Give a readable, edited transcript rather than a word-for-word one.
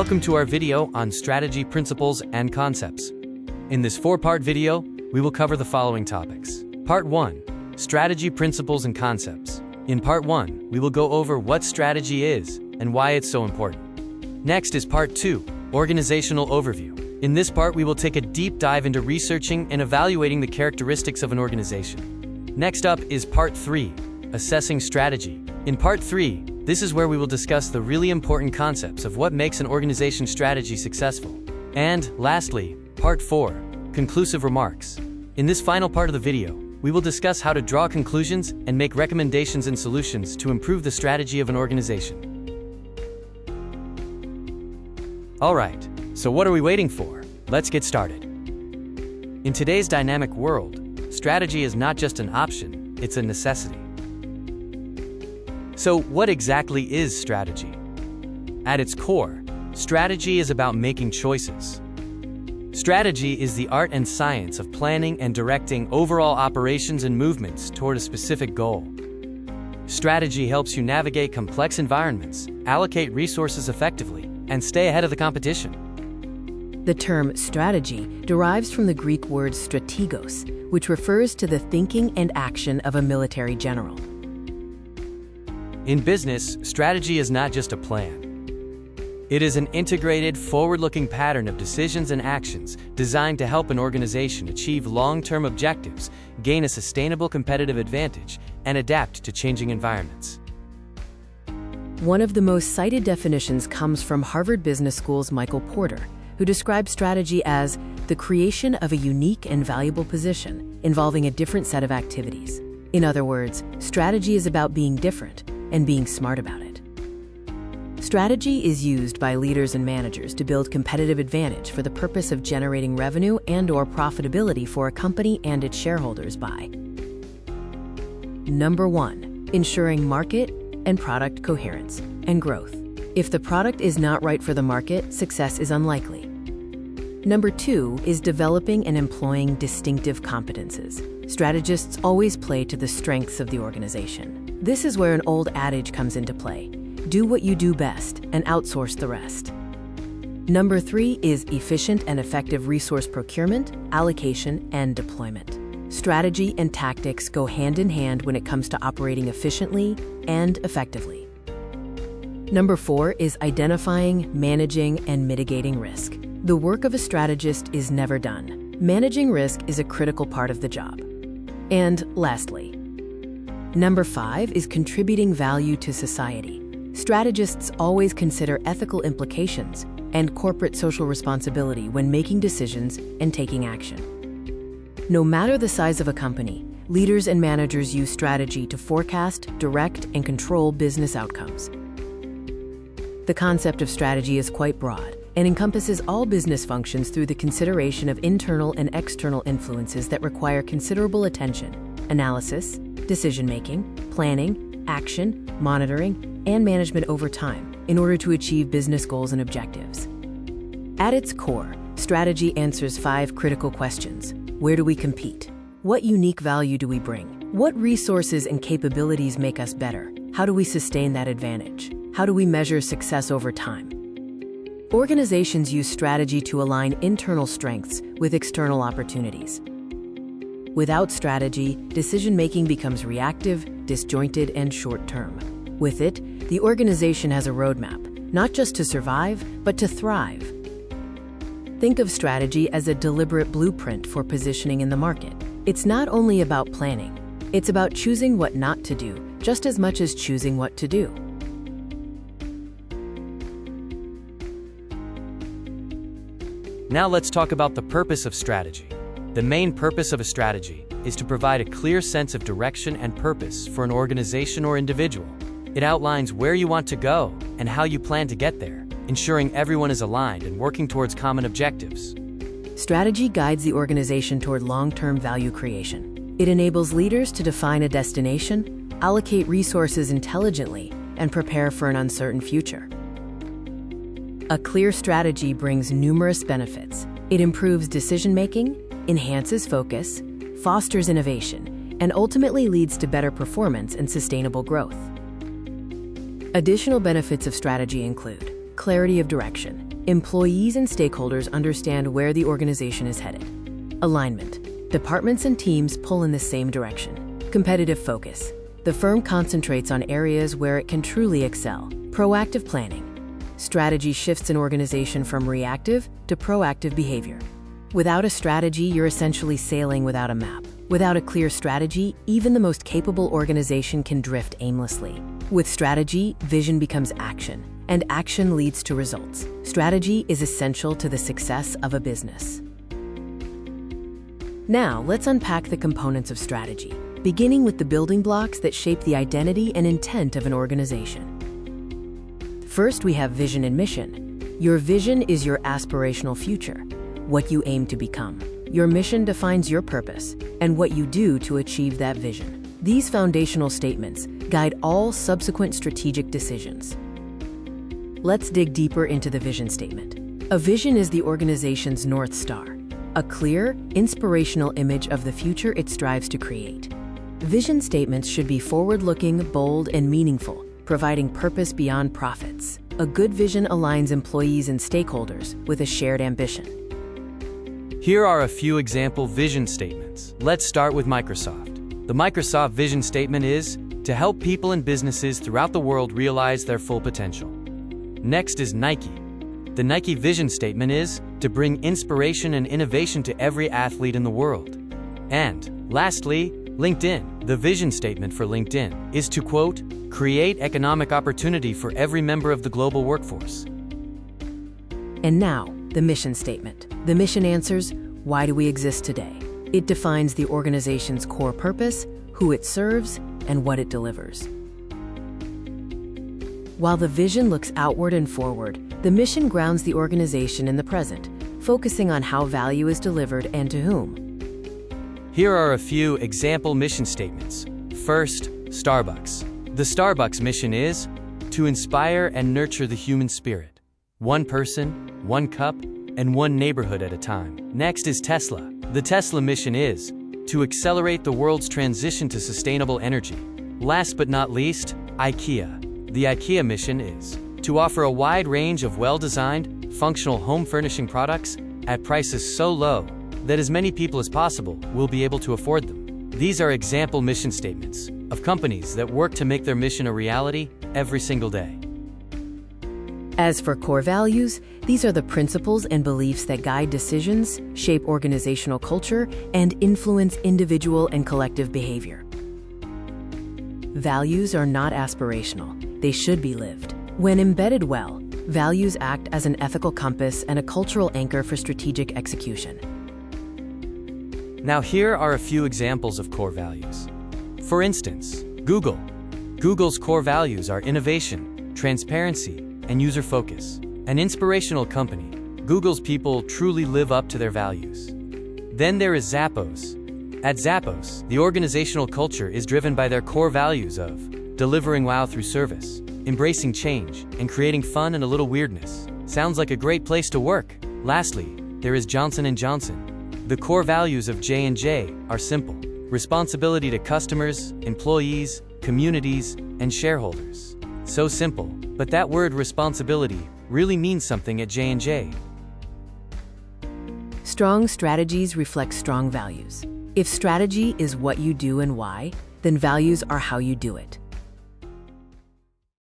Welcome to our video on strategy principles and concepts. In this 4-part video, we will cover the following topics. Part 1, strategy principles and concepts. In Part 1, we will go over what strategy is and why it's so important. Next is Part 2, organizational overview. In this part, we will take a deep dive into researching and evaluating the characteristics of an organization. Next up is Part 3, assessing strategy. In Part 3, this is where we will discuss the really important concepts of what makes an organization's strategy successful. And lastly, Part 4, conclusive remarks. In this final part of the video, we will discuss how to draw conclusions and make recommendations and solutions to improve the strategy of an organization. All right, so what are we waiting for? Let's get started. In today's dynamic world, strategy is not just an option, it's a necessity. So what exactly is strategy? At its core, strategy is about making choices. Strategy is the art and science of planning and directing overall operations and movements toward a specific goal. Strategy helps you navigate complex environments, allocate resources effectively, and stay ahead of the competition. The term strategy derives from the Greek word strategos, which refers to the thinking and action of a military general. In business, strategy is not just a plan. It is an integrated, forward-looking pattern of decisions and actions designed to help an organization achieve long-term objectives, gain a sustainable competitive advantage, and adapt to changing environments. One of the most cited definitions comes from Harvard Business School's Michael Porter, who describes strategy as the creation of a unique and valuable position involving a different set of activities. In other words, strategy is about being different and being smart about it. Strategy is used by leaders and managers to build competitive advantage for the purpose of generating revenue and/or profitability for a company and its shareholders by: Number 1, ensuring market and product coherence and growth. If the product is not right for the market, success is unlikely. Number 2 is developing and employing distinctive competences. Strategists always play to the strengths of the organization. This is where an old adage comes into play: do what you do best and outsource the rest. Number 3 is efficient and effective resource procurement, allocation, and deployment. Strategy and tactics go hand in hand when it comes to operating efficiently and effectively. Number 4 is identifying, managing, and mitigating risk. The work of a strategist is never done. Managing risk is a critical part of the job. And lastly, Number 5 is contributing value to society. Strategists always consider ethical implications and corporate social responsibility when making decisions and taking action. No matter the size of a company, leaders and managers use strategy to forecast, direct, and control business outcomes. The concept of strategy is quite broad and encompasses all business functions through the consideration of internal and external influences that require considerable attention, analysis, decision-making, planning, action, monitoring, and management over time in order to achieve business goals and objectives. At its core, strategy answers 5 critical questions. Where do we compete? What unique value do we bring? What resources and capabilities make us better? How do we sustain that advantage? How do we measure success over time? Organizations use strategy to align internal strengths with external opportunities. Without strategy, decision-making becomes reactive, disjointed, and short-term. With it, the organization has a roadmap, not just to survive, but to thrive. Think of strategy as a deliberate blueprint for positioning in the market. It's not only about planning, it's about choosing what not to do, just as much as choosing what to do. Now let's talk about the purpose of strategy. The main purpose of a strategy is to provide a clear sense of direction and purpose for an organization or individual. It outlines where you want to go and how you plan to get there, ensuring everyone is aligned and working towards common objectives. Strategy guides the organization toward long-term value creation. It enables leaders to define a destination, allocate resources intelligently, and prepare for an uncertain future. A clear strategy brings numerous benefits. It improves decision-making, enhances focus, fosters innovation, and ultimately leads to better performance and sustainable growth. Additional benefits of strategy include clarity of direction. Employees and stakeholders understand where the organization is headed. Alignment. Departments and teams pull in the same direction. Competitive focus. The firm concentrates on areas where it can truly excel. Proactive planning. Strategy shifts an organization from reactive to proactive behavior. Without a strategy, you're essentially sailing without a map. Without a clear strategy, even the most capable organization can drift aimlessly. With strategy, vision becomes action, and action leads to results. Strategy is essential to the success of a business. Now, let's unpack the components of strategy, beginning with the building blocks that shape the identity and intent of an organization. First, we have vision and mission. Your vision is your aspirational future, what you aim to become. Your mission defines your purpose and what you do to achieve that vision. These foundational statements guide all subsequent strategic decisions. Let's dig deeper into the vision statement. A vision is the organization's North Star, a clear, inspirational image of the future it strives to create. Vision statements should be forward-looking, bold, and meaningful, providing purpose beyond profits. A good vision aligns employees and stakeholders with a shared ambition. Here are a few example vision statements. Let's start with Microsoft. The Microsoft vision statement is to help people and businesses throughout the world realize their full potential. Next is Nike. The Nike vision statement is to bring inspiration and innovation to every athlete in the world. And lastly, LinkedIn. The vision statement for LinkedIn is to, quote, create economic opportunity for every member of the global workforce. And now, the mission statement. The mission answers, why do we exist today? It defines the organization's core purpose, who it serves, and what it delivers. While the vision looks outward and forward, the mission grounds the organization in the present, focusing on how value is delivered and to whom. Here are a few example mission statements. First, Starbucks. The Starbucks mission is to inspire and nurture the human spirit. One person, one cup, and one neighborhood at a time. Next is Tesla. The Tesla mission is to accelerate the world's transition to sustainable energy. Last but not least, IKEA. The IKEA mission is to offer a wide range of well-designed, functional home furnishing products at prices so low that as many people as possible will be able to afford them. These are example mission statements of companies that work to make their mission a reality every single day. As for core values, these are the principles and beliefs that guide decisions, shape organizational culture, and influence individual and collective behavior. Values are not aspirational, they should be lived. When embedded well, values act as an ethical compass and a cultural anchor for strategic execution. Now here are a few examples of core values. For instance, Google. Google's core values are innovation, transparency, and user focus. An inspirational company, Google's people truly live up to their values. Then there is Zappos. At Zappos, the organizational culture is driven by their core values of delivering wow through service, embracing change, and creating fun and a little weirdness. Sounds like a great place to work. Lastly, there is Johnson & Johnson. The core values of J&J are simple: responsibility to customers, employees, communities, and shareholders. So simple, but that word responsibility really means something at J&J. Strong strategies reflect strong values. If strategy is what you do and why, then values are how you do it.